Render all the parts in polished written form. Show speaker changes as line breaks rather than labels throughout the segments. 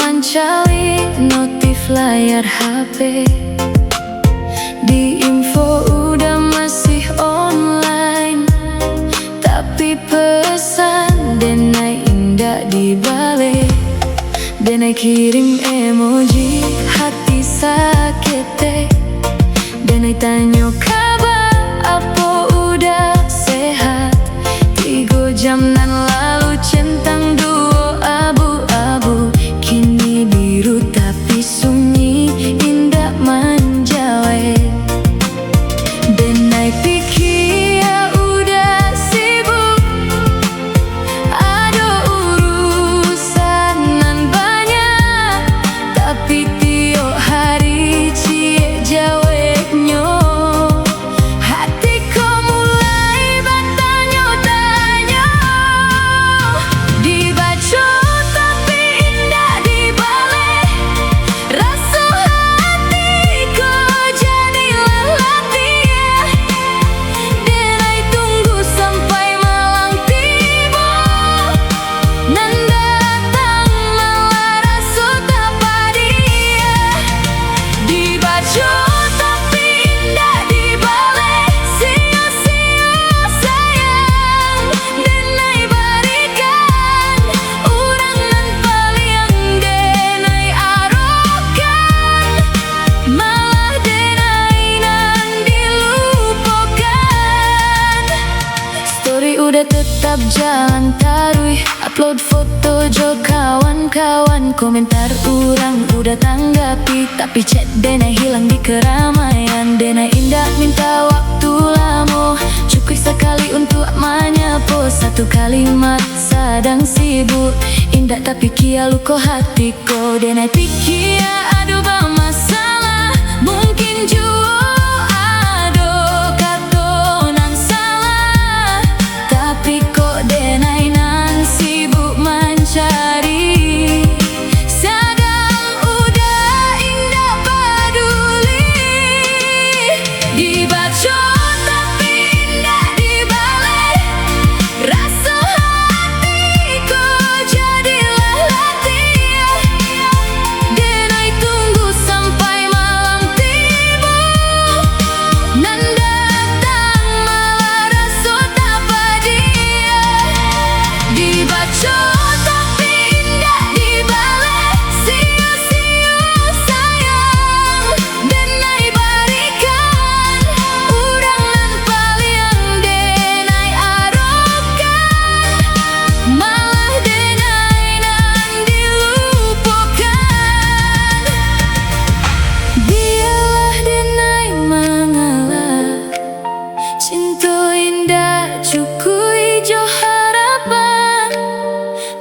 mencari notif layar HP. Di info udah masih online, tapi pesan Denai indah dibalik. Denai kirim emoji hati sakit. Denai tanya kabar apa udah sehat. 3 jam nan lalu centang duo abu-abu, kini biru tapi sunyi indah menjawab. Denai pikir ya udah sibuk, ada urusan nan banyak, tapi tiap hari cie jawabnya. Hatiku mulai bertanya-tanya, dibaca tapi indah dibalik. Rasa hatiku jadilah latih. Denai tunggu sampai malam tiba, nan datang malah rasa tak padia. Dibaca tapi indah dibalik, sia-sia sayang Denai berikan. Urang nan paling Denai arokan, malah Denai nan dilupakan. Story udah tetap jalan tarui, upload foto jo kawan-kawan. Komentar urang udah tanggapi, tapi chat Denai hilang di keramaian. Denai indah minta waktu lama, cukup sekali untuk menyapu. 1 kalimat sedang sibuk, indah tapi kia luka hatiku. Denai pikir aduh bermasalah, mungkin jua ada kata nan salah, tapi kok Denai nan sibuk mencari. Sadang udah indah peduli, dibaca tapi indah dibalik. Rasa hatiku jadilah latih. Denai tunggu sampai malam tiba, nan datang malah rasa tak padia. Dibaca tapi indah dibalik, sia-sia sayang Denai berikan. Urang nan paling Denai arokan, malah Denai nan dilupakan. Biarlah Denai mengalah, cinta indah cukui jo harapan.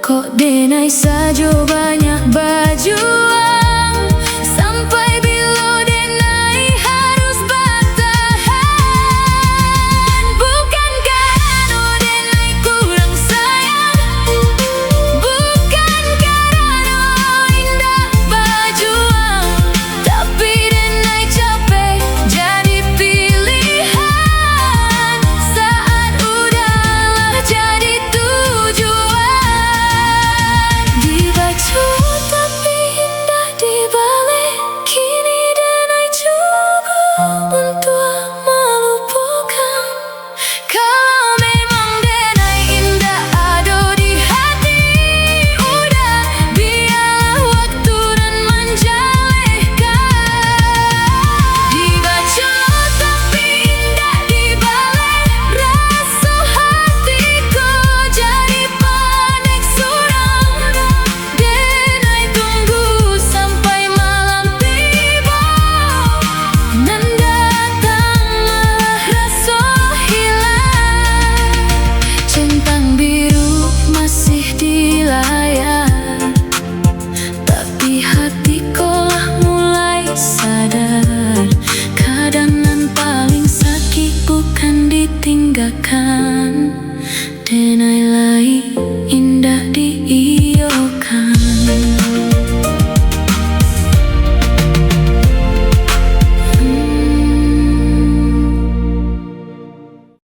Kok Denai saja banyak berjuang, sampai bila Denai harus bertahan. Bukan karena Denai kurang sayang, bukan karena indah berjuang, tapi Denai capek jadi pilihan saat udahlah jadi tujuan. Dibaca tapi indah dibalik, kini Denai coba untuk melupakan. Kalau memang Denai indah ada di hati, udah biarlah waktu dan menjalihkan. Dibaca tapi indah dibalik, rasa hatiku jadi panik suram. Denai tunggu sampai malam tiba, nan datang malah rasa hilang. Centang biru masih di layar, tapi hatiku lah mulai sadar. Kadang nan paling sakit bukan ditinggalkan,